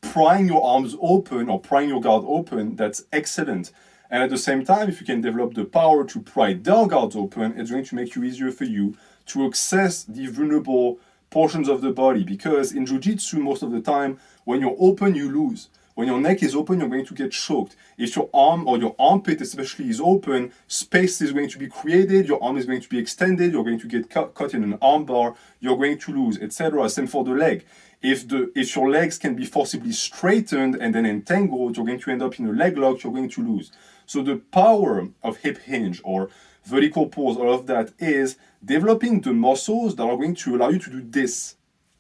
A: prying your arms open or prying your guard open, that's excellent. And at the same time, if you can develop the power to pry their guards open, it's going to make it easier for you to access the vulnerable portions of the body. Because in Jiu-Jitsu, most of the time, when you're open, you lose. When your neck is open, you're going to get choked. If your arm or your armpit especially is open, space is going to be created, your arm is going to be extended, you're going to get caught in an arm bar, you're going to lose, etc. Same for the leg. If your legs can be forcibly straightened and then entangled, you're going to end up in a leg lock, you're going to lose. So the power of hip hinge or vertical pulls, all of that is developing the muscles that are going to allow you to do this,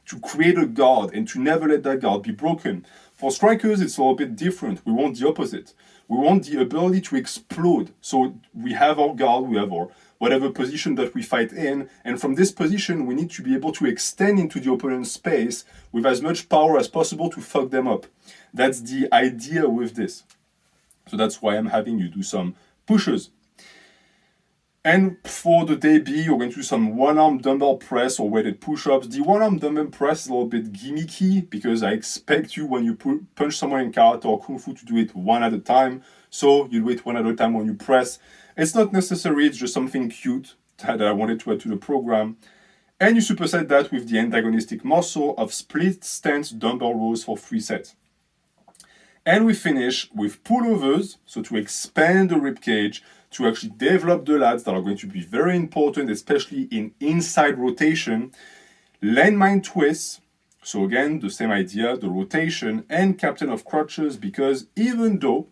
A: to create a guard and to never let that guard be broken. For strikers, it's a little bit different. We want the opposite. We want the ability to explode. So we have our guard, we have our whatever position that we fight in, and from this position, we need to be able to extend into the opponent's space with as much power as possible to fuck them up. That's the idea with this. So that's why I'm having you do some pushes. And for the day B, you're going to do some one-arm dumbbell press or weighted push-ups. The one-arm dumbbell press is a little bit gimmicky because I expect you, when you punch someone in karate or kung fu, to do it one at a time. So you do it one at a time when you press. It's not necessary, it's just something cute that I wanted to add to the program. And you superset that with the antagonistic muscle of split stance dumbbell rows for 3 sets. And we finish with pullovers, so to expand the rib cage, to actually develop the lats that are going to be very important, especially in inside rotation. Landmine twists, so again, the same idea, the rotation, and captain of crutches, because even though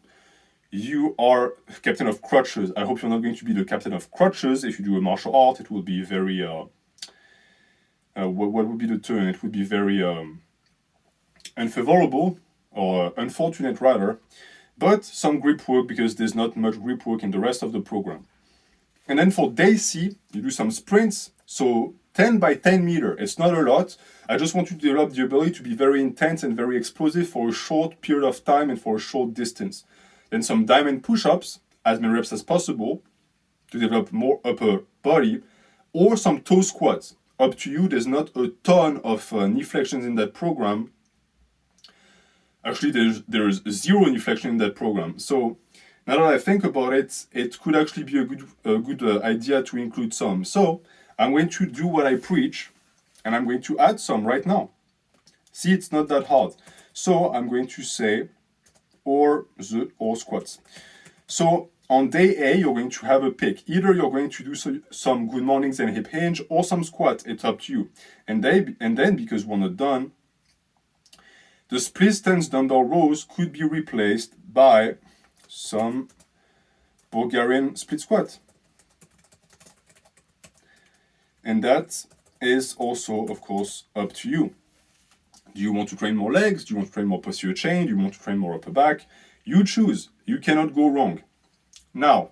A: you are captain of crutches, I hope you're not going to be the captain of crutches. If you do a martial art, it will be very, what would be the term? It would be very unfavorable, or unfortunate rather, but some grip work because there's not much grip work in the rest of the program. And then for day C, you do some sprints, so 10 by 10 meter. It's not a lot. I just want you to develop the ability to be very intense and very explosive for a short period of time and for a short distance. Then some diamond push-ups, as many reps as possible, to develop more upper body, or some toe squats. Up to you, there's not a ton of knee flexions in that program. Actually, there's 0 knee flexion in that program. So now that I think about it, it could actually be a good idea to include some. So I'm going to do what I preach, and I'm going to add some right now. See, it's not that hard. So I'm going to say or squats. So on day A, you're going to have a pick. Either you're going to do some good mornings and hip hinge or some squats. It's up to you. And then, because we're not done, the split stance dumbbell rows could be replaced by some Bulgarian split squat. And that is also, of course, up to you. Do you want to train more legs? Do you want to train more posterior chain? Do you want to train more upper back? You choose. You cannot go wrong. Now,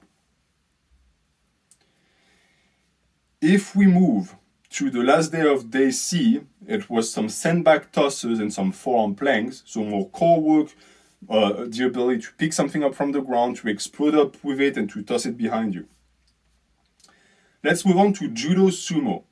A: if we move to the last day of day C, it was some sandbag tosses and some forearm planks, so more core work, the ability to pick something up from the ground, to explode up with it and to toss it behind you. Let's move on to judo sumo.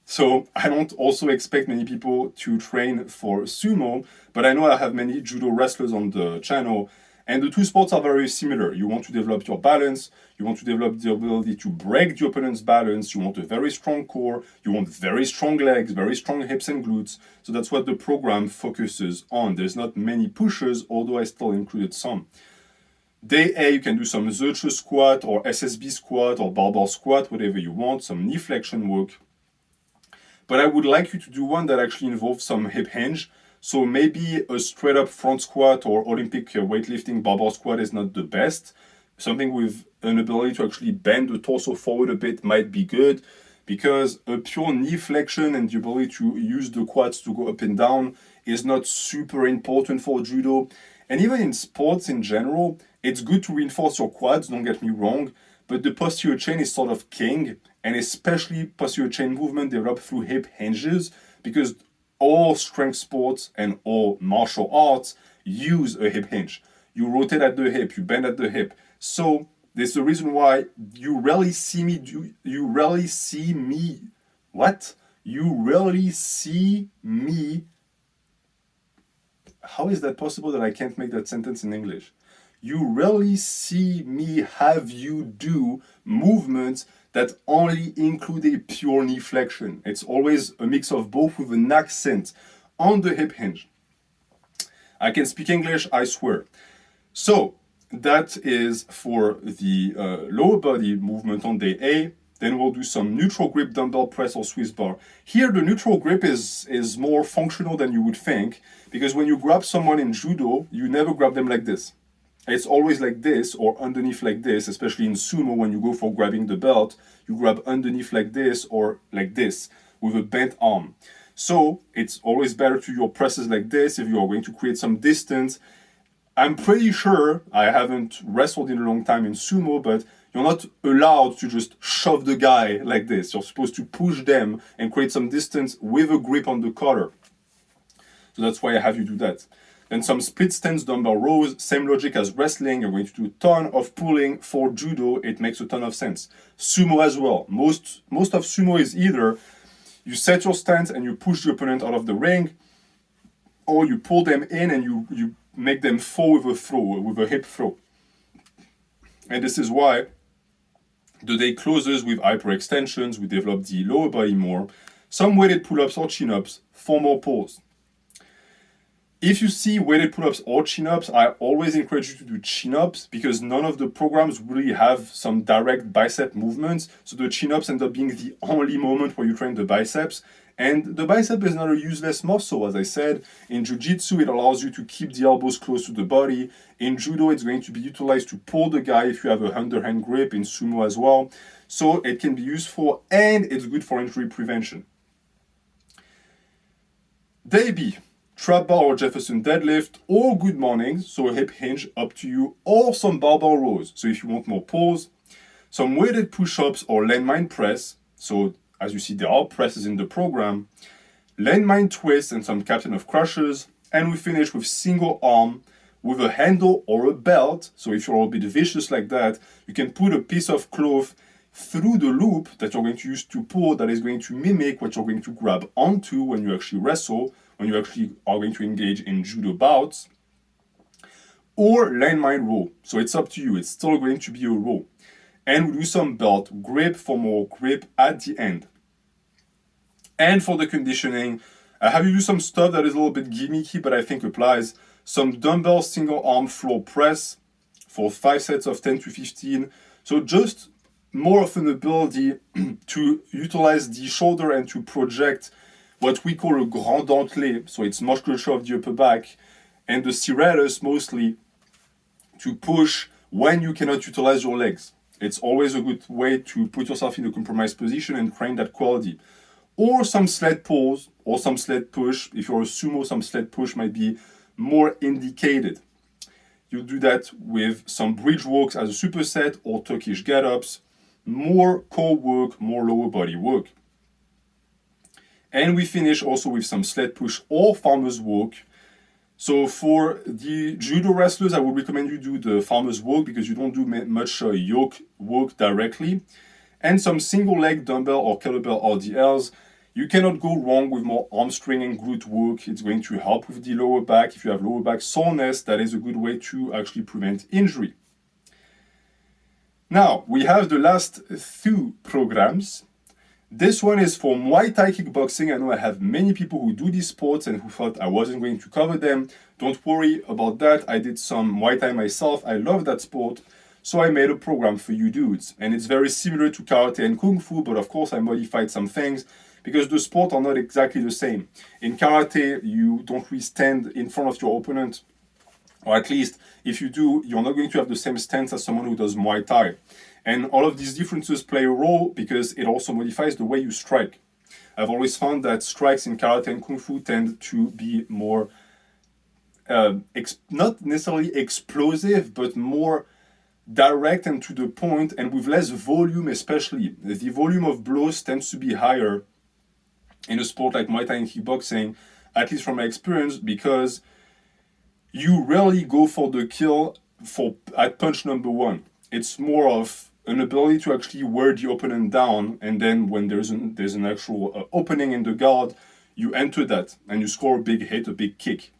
A: So I don't also expect many people to train for sumo, but I know I have many judo wrestlers on the channel, and the two sports are very similar. You want to develop your balance, you want to develop the ability to break the opponent's balance, you want a very strong core, you want very strong legs, very strong hips and glutes. So that's what the program focuses on. There's not many pushes, although I still included some. Day A, you can do some Zercher squat or SSB squat or barbell squat, whatever you want, some knee flexion work. But I would like you to do one that actually involves some hip hinge. So maybe a straight up front squat or Olympic weightlifting barbell squat is not the best. Something with an ability to actually bend the torso forward a bit might be good, because a pure knee flexion and the ability to use the quads to go up and down is not super important for judo. And even in sports in general, it's good to reinforce your quads, don't get me wrong, but the posterior chain is sort of king, and especially posterior chain movement developed through hip hinges, because all strength sports and all martial arts use a hip hinge. You rotate at the hip, you bend at the hip. So there's the reason why you rarely see me, how is that possible that I can't make that sentence in English? You rarely see me have you do movements that only include a pure knee flexion. It's always a mix of both with an accent on the hip hinge. I can speak English, I swear. So that is for the lower body movement on day A. Then we'll do some neutral grip dumbbell press or Swiss bar. Here the neutral grip is more functional than you would think, because when you grab someone in judo, you never grab them like this. It's always like this or underneath like this, especially in sumo when you go for grabbing the belt, you grab underneath like this or like this with a bent arm. So it's always better to do your presses like this if you are going to create some distance. I'm pretty sure, I haven't wrestled in a long time in sumo, but you're not allowed to just shove the guy like this. You're supposed to push them and create some distance with a grip on the collar. So that's why I have you do that. Then some split stance dumbbell rows, same logic as wrestling. You're going to do a ton of pulling. For judo, it makes a ton of sense. Sumo as well. Most of sumo is either you set your stance and you push the opponent out of the ring, or you pull them in and you make them fall with a throw, with a hip throw. And this is why The day closes with hyperextensions. We develop the lower body more. Some weighted pull-ups or chin-ups for more pulls. If you see weighted pull-ups or chin-ups, I always encourage you to do chin-ups because none of the programs really have some direct bicep movements. So the chin-ups end up being the only moment where you train the biceps. And the bicep is not a useless muscle, as I said. In jiu-jitsu, it allows you to keep the elbows close to the body. In judo, it's going to be utilized to pull the guy if you have a underhand grip. In sumo as well. So it can be useful and it's good for injury prevention. Day B. Trap bar or Jefferson deadlift, or good mornings, so a hip hinge, up to you, or some barbell rows, so if you want more pulls, some weighted push-ups or landmine press, so as you see there are presses in the program, landmine twists and some captain of crushers, and we finish with single arm with a handle or a belt, so if you're a bit vicious like that, you can put a piece of cloth through the loop that you're going to use to pull that is going to mimic what you're going to grab onto when you actually wrestle, when you actually are going to engage in judo bouts, or landmine row. So it's up to you. It's still going to be a row. And we do some belt grip for more grip at the end. And for the conditioning, I have you do some stuff that is a little bit gimmicky, but I think applies. Some dumbbell single arm floor press for 5 sets of 10 to 15. So just more of an ability to utilize the shoulder and to project what we call a grand dentelé, so it's musculature of the upper back, and the serratus mostly to push when you cannot utilize your legs. It's always a good way to put yourself in a compromised position and train that quality. Or some sled pulls, or some sled push. If you're a sumo, some sled push might be more indicated. You do that with some bridge walks as a superset or Turkish get-ups, more core work, more lower body work. And we finish also with some sled push or farmer's walk. So for the judo wrestlers, I would recommend you do the farmer's walk because you don't do much yoke work directly. And some single leg dumbbell or kettlebell RDLs. You cannot go wrong with more hamstring and glute work. It's going to help with the lower back. If you have lower back soreness, that is a good way to actually prevent injury. Now, we have the last 2 programs. This one is for Muay Thai kickboxing. I know I have many people who do these sports and who thought I wasn't going to cover them. Don't worry about that. I did some Muay Thai myself. I love that sport. So I made a program for you dudes. And it's very similar to karate and kung fu, but of course I modified some things because the sports are not exactly the same. In karate, you don't really stand in front of your opponent. Or at least, if you do, you're not going to have the same stance as someone who does Muay Thai. And all of these differences play a role because it also modifies the way you strike. I've always found that strikes in karate and kung fu tend to be more, not necessarily explosive, but more direct and to the point, and with less volume especially. The volume of blows tends to be higher in a sport like Muay Thai and kickboxing, at least from my experience, because you rarely go for the kill at punch number 1. It's more of an ability to actually wear the opponent down, and then when there's an actual opening in the guard, you enter that and you score a big hit, a big kick.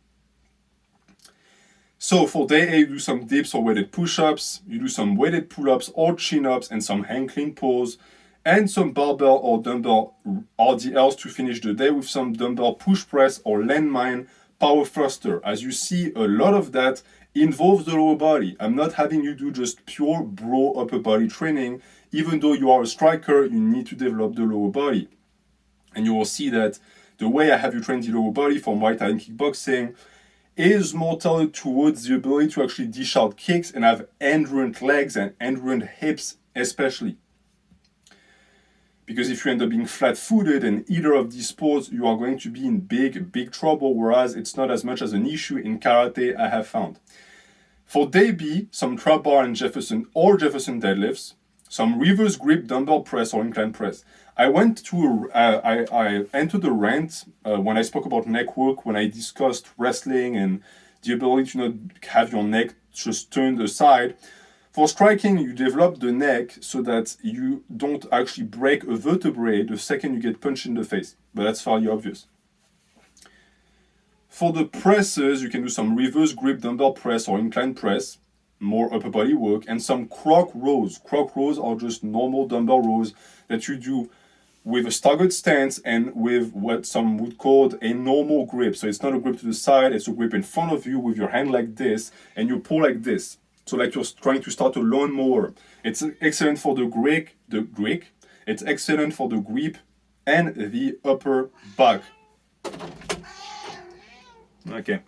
A: So for day A, you do some dips or weighted push-ups, you do some weighted pull-ups or chin-ups and some hand clean pulls, and some barbell or dumbbell RDLs to finish the day with some dumbbell push press or landmine power thruster. As you see, a lot of that involves the lower body. I'm not having you do just pure bro upper body training. Even though you are a striker, you need to develop the lower body. And you will see that the way I have you train the lower body for Muay Thai and kickboxing is more tailored towards the ability to actually dish out kicks and have endurant legs and endurant hips especially. Because if you end up being flat-footed in either of these sports, you are going to be in big trouble, whereas it's not as much as an issue in karate, I have found. For day B, some trap bar and Jefferson or Jefferson deadlifts, some reverse grip dumbbell press or incline press. I entered a rant when I spoke about neck work, when I discussed wrestling and the ability to not have your neck just turned aside. For striking, you develop the neck so that you don't actually break a vertebrae the second you get punched in the face. But that's fairly obvious. For the presses, you can do some reverse grip dumbbell press or incline press. more upper body work, and some croc rows. Croc rows are just normal dumbbell rows that you do with a staggered stance and with what some would call a normal grip. So it's not a grip to the side, it's a grip in front of you with your hand like this, and you pull like this. So like you're trying to start a lawnmower. It's excellent for the grip, it's excellent for the grip and the upper back. Okay.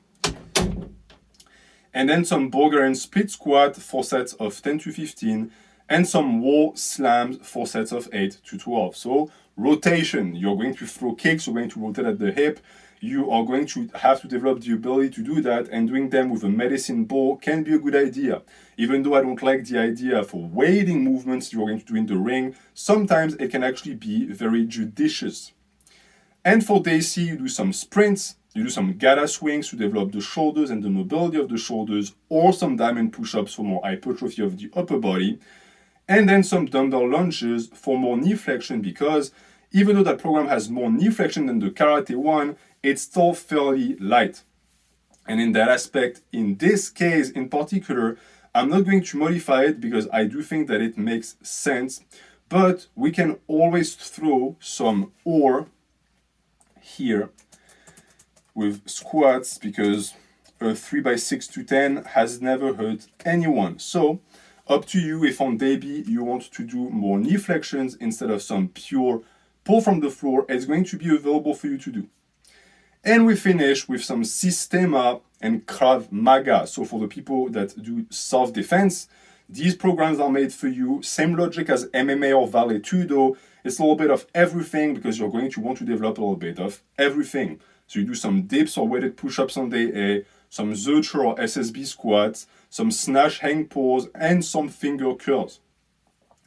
A: And then some Bulgarian split squat, 4 sets of 10 to 15, and some wall slams, 4 sets of 8 to 12. So rotation, you're going to throw kicks, you're going to rotate at the hip, you are going to have to develop the ability to do that, and doing them with a medicine ball can be a good idea. Even though I don't like the idea for weighting movements you're going to do in the ring, sometimes it can actually be very judicious. And for day C, you do some sprints, you do some gata swings to develop the shoulders and the mobility of the shoulders, or some diamond push-ups for more hypertrophy of the upper body, and then some dumbbell lunges for more knee flexion, because even though that program has more knee flexion than the karate one, it's still fairly light. And in that aspect, in this case in particular, I'm not going to modify it because I do think that it makes sense, but we can always throw some OR here with squats, because a 3x6 to 10 has never hurt anyone. So up to you if on day B you want to do more knee flexions instead of some pure pull from the floor. It's going to be available for you to do. And we finish with some Sistema and Krav Maga. So for the people that do self-defense, these programs are made for you. Same logic as MMA or Vale Tudo. It's a little bit of everything because you're going to want to develop a little bit of everything. So you do some dips or weighted push-ups on day A, some Zercher or SSB squats, some snatch hang pulls, and some finger curls.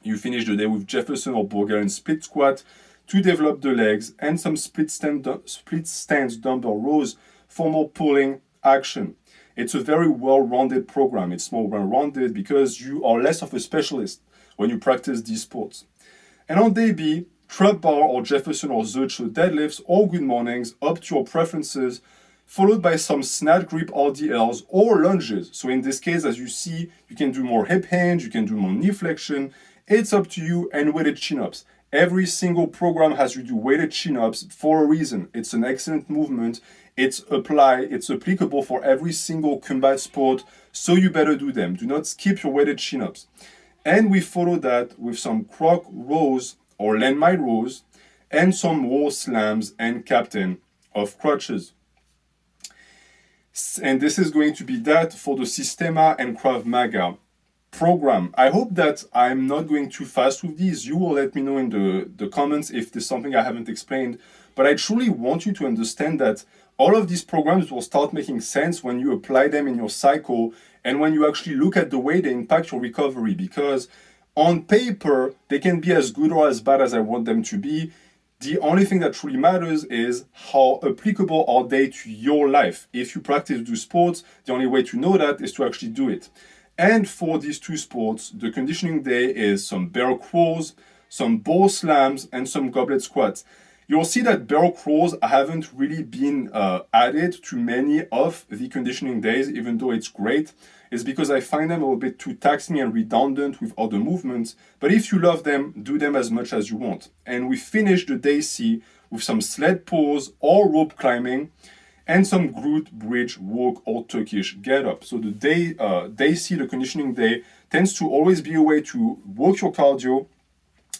A: You finish the day with Jefferson or Bulgarian split squat to develop the legs, and some split stance dumbbell rows for more pulling action. It's a very well-rounded program. It's more well-rounded because you are less of a specialist when you practice these sports. And on day B, trap bar or Jefferson or Zercher deadlifts, all good mornings, up to your preferences, followed by some snatch grip RDLs or lunges. So in this case, as you see, you can do more hip hinge, you can do more knee flexion. It's up to you, and weighted chin-ups. Every single program has you do weighted chin-ups for a reason. It's an excellent movement. It's applicable for every single combat sport, so you better do them. Do not skip your weighted chin-ups. And we follow that with some croc rows or landmine rows, and some wall slams and captain of crutches. And this is going to be that for the Sistema and Krav Maga program. I hope that I'm not going too fast with these. You will let me know in the comments if there's something I haven't explained. But I truly want you to understand that all of these programs will start making sense when you apply them in your cycle and when you actually look at the way they impact your recovery, because on paper, they can be as good or as bad as I want them to be. The only thing that truly matters is how applicable are they to your life. If you practice do sports, the only way to know that is to actually do it. And for these two sports, the conditioning day is some barrel crawls, some ball slams, and some goblet squats. You'll see that barrel crawls haven't really been added to many of the conditioning days, even though it's great. It's because I find them a little bit too taxing and redundant with other movements. But if you love them, do them as much as you want. And we finish the day C with some sled pulls or rope climbing, and some glute bridge walk or Turkish get up. So the day C, the conditioning day, tends to always be a way to work your cardio,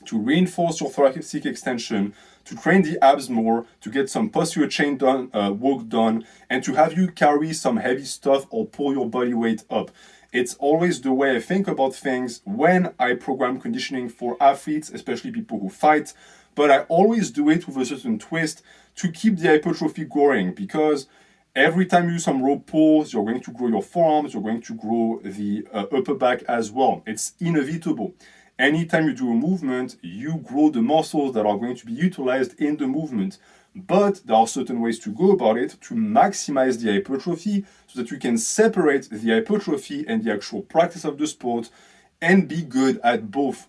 A: to reinforce your thoracic extension, to train the abs more, to get some posterior chain work done, and to have you carry some heavy stuff or pull your body weight up. It's always the way I think about things when I program conditioning for athletes, especially people who fight, but I always do it with a certain twist to keep the hypertrophy growing, because every time you do some rope pulls, you're going to grow your forearms, you're going to grow the upper back as well. It's inevitable. Anytime you do a movement, you grow the muscles that are going to be utilized in the movement. But there are certain ways to go about it to maximize the hypertrophy so that you can separate the hypertrophy and the actual practice of the sport and be good at both.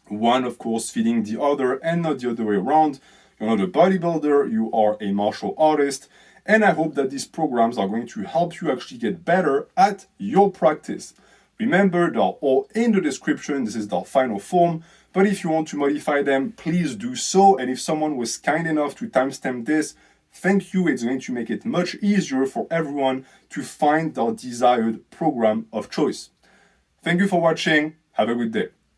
A: One, of course, feeding the other and not the other way around. You're not a bodybuilder, you are a martial artist. And I hope that these programs are going to help you actually get better at your practice. Remember, they're all in the description. This is their final form. But if you want to modify them, please do so. And if someone was kind enough to timestamp this, thank you. It's going to make it much easier for everyone to find their desired program of choice. Thank you for watching. Have a good day.